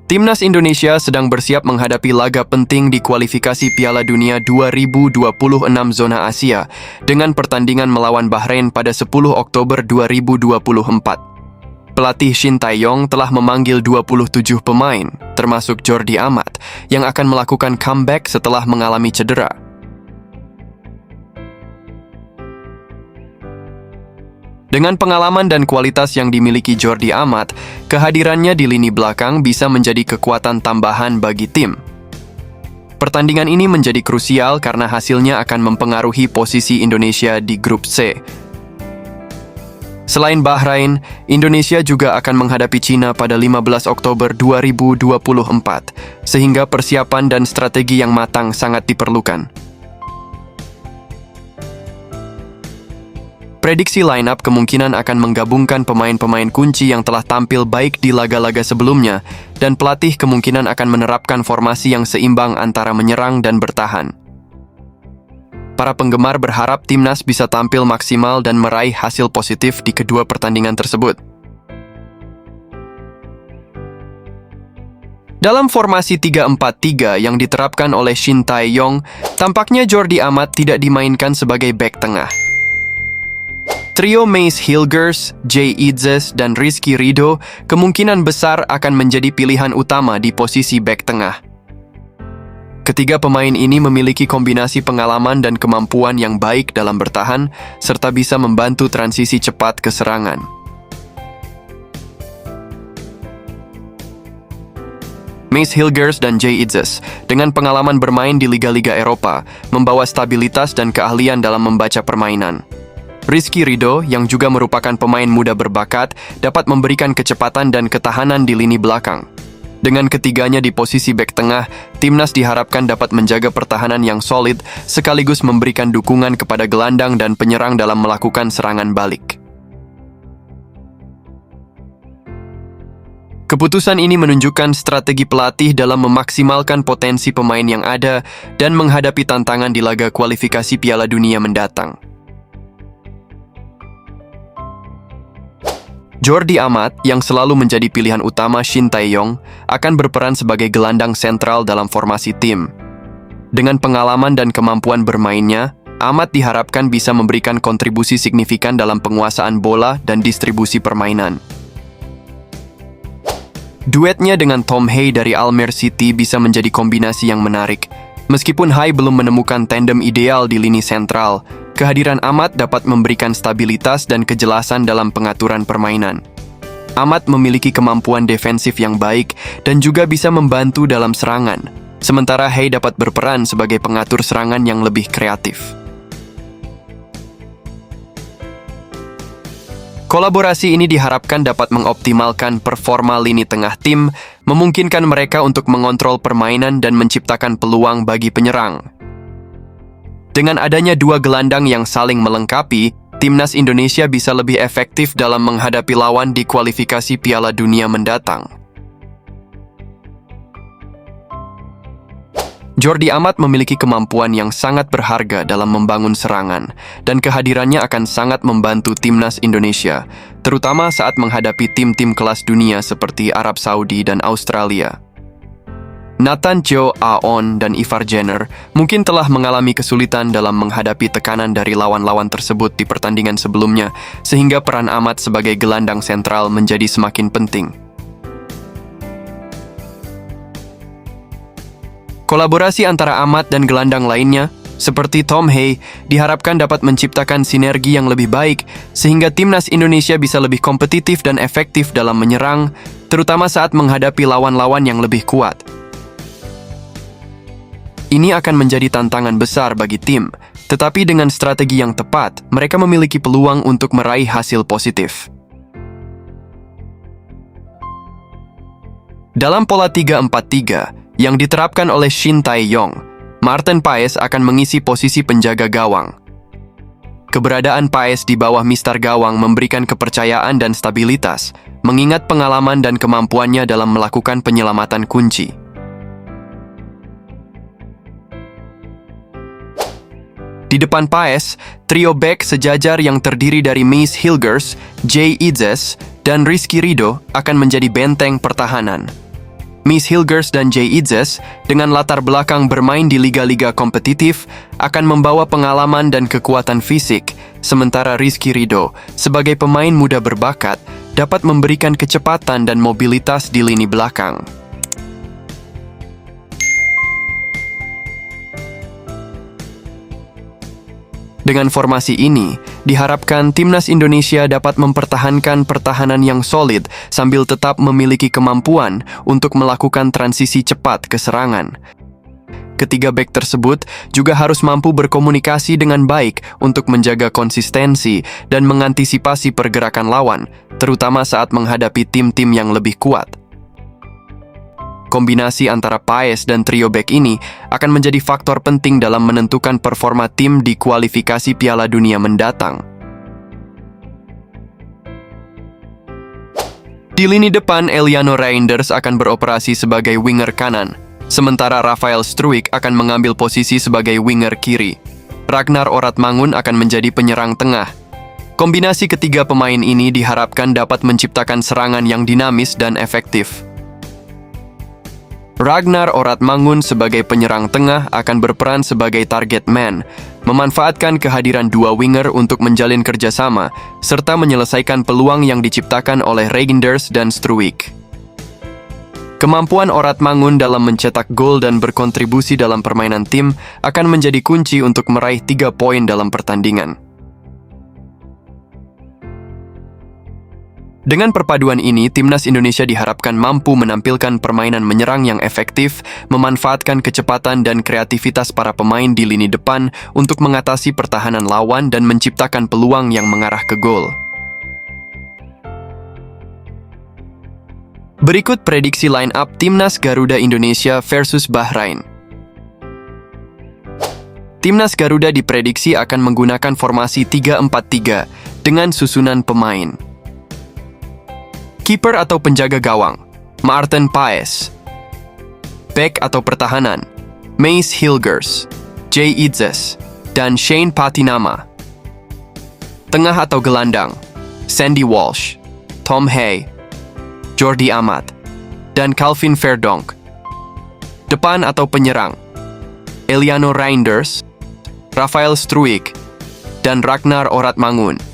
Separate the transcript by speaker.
Speaker 1: Timnas Indonesia sedang bersiap menghadapi laga penting di kualifikasi Piala Dunia 2026 zona Asia dengan pertandingan melawan Bahrain pada 10 Oktober 2024. Pelatih Shin Tae-yong telah memanggil 27 pemain, termasuk Jordi Amat, yang akan melakukan comeback setelah mengalami cedera. Dengan pengalaman dan kualitas yang dimiliki Jordi Amat, kehadirannya di lini belakang bisa menjadi kekuatan tambahan bagi tim. Pertandingan ini menjadi krusial karena hasilnya akan mempengaruhi posisi Indonesia di grup C. Selain Bahrain, Indonesia juga akan menghadapi Cina pada 15 Oktober 2024, sehingga persiapan dan strategi yang matang sangat diperlukan. Prediksi line-up kemungkinan akan menggabungkan pemain-pemain kunci yang telah tampil baik di laga-laga sebelumnya, dan pelatih kemungkinan akan menerapkan formasi yang seimbang antara menyerang dan bertahan. Para penggemar berharap timnas bisa tampil maksimal dan meraih hasil positif di kedua pertandingan tersebut. Dalam formasi 3-4-3 yang diterapkan oleh Shin Tae-yong, tampaknya Jordi Amat tidak dimainkan sebagai bek tengah. Trio Mace Hilgers, Jay Idzes, dan Rizky Ridho kemungkinan besar akan menjadi pilihan utama di posisi bek tengah. Ketiga pemain ini memiliki kombinasi pengalaman dan kemampuan yang baik dalam bertahan, serta bisa membantu transisi cepat ke serangan. Mace Hilgers dan Jay Idzes, dengan pengalaman bermain di liga-liga Eropa, membawa stabilitas dan keahlian dalam membaca permainan. Rizky Ridho, yang juga merupakan pemain muda berbakat, dapat memberikan kecepatan dan ketahanan di lini belakang. Dengan ketiganya di posisi bek tengah, timnas diharapkan dapat menjaga pertahanan yang solid, sekaligus memberikan dukungan kepada gelandang dan penyerang dalam melakukan serangan balik. Keputusan ini menunjukkan strategi pelatih dalam memaksimalkan potensi pemain yang ada dan menghadapi tantangan di laga kualifikasi Piala Dunia mendatang. Jordi Amat, yang selalu menjadi pilihan utama Shin Tae-yong, akan berperan sebagai gelandang sentral dalam formasi tim. Dengan pengalaman dan kemampuan bermainnya, Amat diharapkan bisa memberikan kontribusi signifikan dalam penguasaan bola dan distribusi permainan. Duetnya dengan Tom Hae dari Almere City bisa menjadi kombinasi yang menarik. Meskipun Hae belum menemukan tandem ideal di lini sentral, kehadiran Amat dapat memberikan stabilitas dan kejelasan dalam pengaturan permainan. Amat memiliki kemampuan defensif yang baik dan juga bisa membantu dalam serangan, sementara Hae dapat berperan sebagai pengatur serangan yang lebih kreatif. Kolaborasi ini diharapkan dapat mengoptimalkan performa lini tengah tim, memungkinkan mereka untuk mengontrol permainan dan menciptakan peluang bagi penyerang. Dengan adanya dua gelandang yang saling melengkapi, timnas Indonesia bisa lebih efektif dalam menghadapi lawan di kualifikasi Piala Dunia mendatang. Jordi Amat memiliki kemampuan yang sangat berharga dalam membangun serangan, dan kehadirannya akan sangat membantu timnas Indonesia, terutama saat menghadapi tim-tim kelas dunia seperti Arab Saudi dan Australia. Nathan Jo Aon dan Ivar Jenner mungkin telah mengalami kesulitan dalam menghadapi tekanan dari lawan-lawan tersebut di pertandingan sebelumnya, sehingga peran Amat sebagai gelandang sentral menjadi semakin penting. Kolaborasi antara Amat dan gelandang lainnya, seperti Tom Hae, diharapkan dapat menciptakan sinergi yang lebih baik, sehingga timnas Indonesia bisa lebih kompetitif dan efektif dalam menyerang, terutama saat menghadapi lawan-lawan yang lebih kuat. Ini akan menjadi tantangan besar bagi tim, tetapi dengan strategi yang tepat, mereka memiliki peluang untuk meraih hasil positif. Dalam pola 3-4-3 yang diterapkan oleh Shin Tae-yong, Maarten Paes akan mengisi posisi penjaga gawang. Keberadaan Paes di bawah mistar gawang memberikan kepercayaan dan stabilitas, mengingat pengalaman dan kemampuannya dalam melakukan penyelamatan kunci. Di depan Paes, trio bek sejajar yang terdiri dari Mace Hilgers, Jay Idzes, dan Rizky Ridho akan menjadi benteng pertahanan. Mace Hilgers dan Jay Idzes dengan latar belakang bermain di liga-liga kompetitif akan membawa pengalaman dan kekuatan fisik, sementara Rizky Ridho sebagai pemain muda berbakat dapat memberikan kecepatan dan mobilitas di lini belakang. Dengan formasi ini, diharapkan timnas Indonesia dapat mempertahankan pertahanan yang solid sambil tetap memiliki kemampuan untuk melakukan transisi cepat ke serangan. Ketiga bek tersebut juga harus mampu berkomunikasi dengan baik untuk menjaga konsistensi dan mengantisipasi pergerakan lawan, terutama saat menghadapi tim-tim yang lebih kuat. Kombinasi antara Paes dan trio bek ini akan menjadi faktor penting dalam menentukan performa tim di kualifikasi Piala Dunia mendatang. Di lini depan, Eliano Reinders akan beroperasi sebagai winger kanan, sementara Rafael Struijk akan mengambil posisi sebagai winger kiri. Ragnar Oratmangun akan menjadi penyerang tengah. Kombinasi ketiga pemain ini diharapkan dapat menciptakan serangan yang dinamis dan efektif. Ragnar Oratmangun sebagai penyerang tengah akan berperan sebagai target man, memanfaatkan kehadiran dua winger untuk menjalin kerjasama, serta menyelesaikan peluang yang diciptakan oleh Reinders dan Struijk. Kemampuan Oratmangun dalam mencetak gol dan berkontribusi dalam permainan tim akan menjadi kunci untuk meraih 3 poin dalam pertandingan. Dengan perpaduan ini, timnas Indonesia diharapkan mampu menampilkan permainan menyerang yang efektif, memanfaatkan kecepatan dan kreativitas para pemain di lini depan untuk mengatasi pertahanan lawan dan menciptakan peluang yang mengarah ke gol. Berikut prediksi line-up Timnas Garuda Indonesia versus Bahrain. Timnas Garuda diprediksi akan menggunakan formasi 3-4-3 dengan susunan pemain. Kiper atau penjaga gawang, Maarten Paes. Bek atau pertahanan, Mace Hilgers, Jay Idzes, dan Shane Patinama. Tengah atau gelandang, Sandy Walsh, Tom Hay, Jordi Amat, dan Calvin Verdonk. Depan atau penyerang, Eliano Reinders, Rafael Struijk, dan Ragnar Oratmangun.